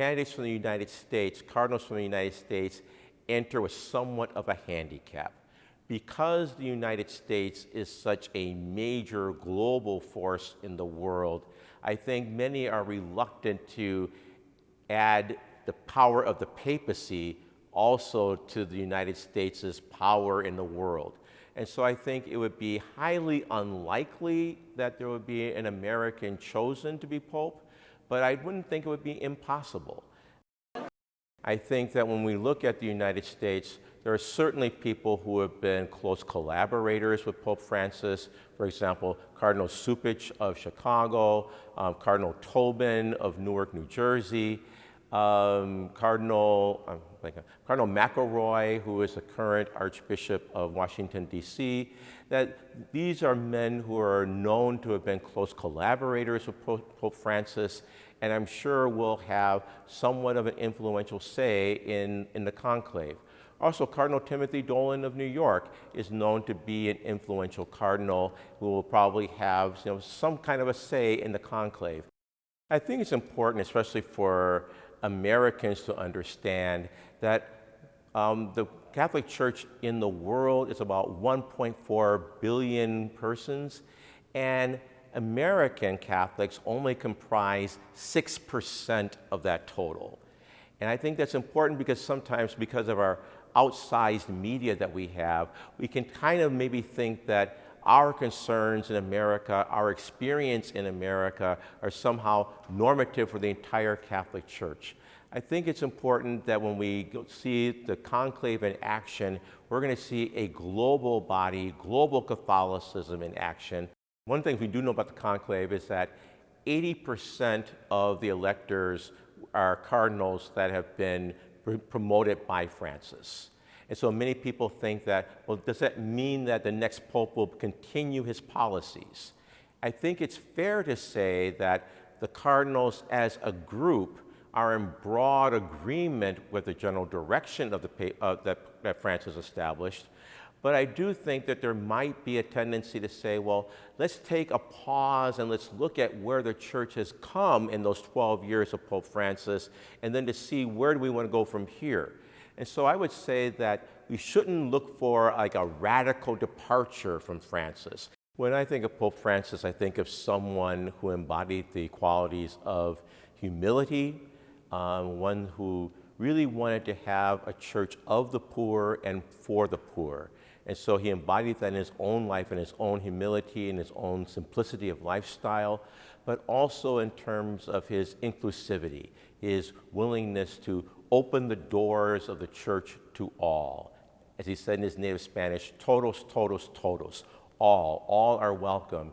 candidates from the United States, cardinals from the United States, enter with somewhat of a handicap. Because the United States is such a major global force in the world, I think many are reluctant to add the power of the papacy also to the United States' power in the world. And so I think it would be highly unlikely that there would be an American chosen to be Pope, but I wouldn't think it would be impossible. I think that when we look at the United States, there are certainly people who have been close collaborators with Pope Francis. For example, Cardinal Cupich of Chicago, Cardinal Tobin of Newark, New Jersey, Cardinal McElroy, who is the current Archbishop of Washington, D.C., that these are men who are known to have been close collaborators with Pope Francis, and I'm sure will have somewhat of an influential say in the conclave. Also, Cardinal Timothy Dolan of New York is known to be an influential cardinal who will probably have some kind of a say in the conclave. I think it's important, especially for Americans, to understand that the Catholic Church in the world is about 1.4 billion persons, and American Catholics only comprise 6% of that total. And I think that's important because sometimes, because of our outsized media that we have, we can kind of maybe think that our concerns in America, our experience in America, are somehow normative for the entire Catholic Church. I think it's important that when we see the conclave in action, we're going to see a global body, global Catholicism in action. One thing we do know about the conclave is that 80% of the electors are cardinals that have been promoted by Francis. And so many people think that, well, does that mean that the next pope will continue his policies? I think it's fair to say that the cardinals as a group are in broad agreement with the general direction of that Francis established. But I do think that there might be a tendency to say, well, let's take a pause and let's look at where the church has come in those 12 years of Pope Francis, and then to see where do we want to go from here. And so I would say that we shouldn't look for like a radical departure from Francis. When I think of Pope Francis, I think of someone who embodied the qualities of humility, one who really wanted to have a church of the poor and for the poor. And so he embodied that in his own life, in his own humility, in his own simplicity of lifestyle, but also in terms of his inclusivity, his willingness to open the doors of the church to all. As he said in his native Spanish, todos, todos, todos, all are welcome.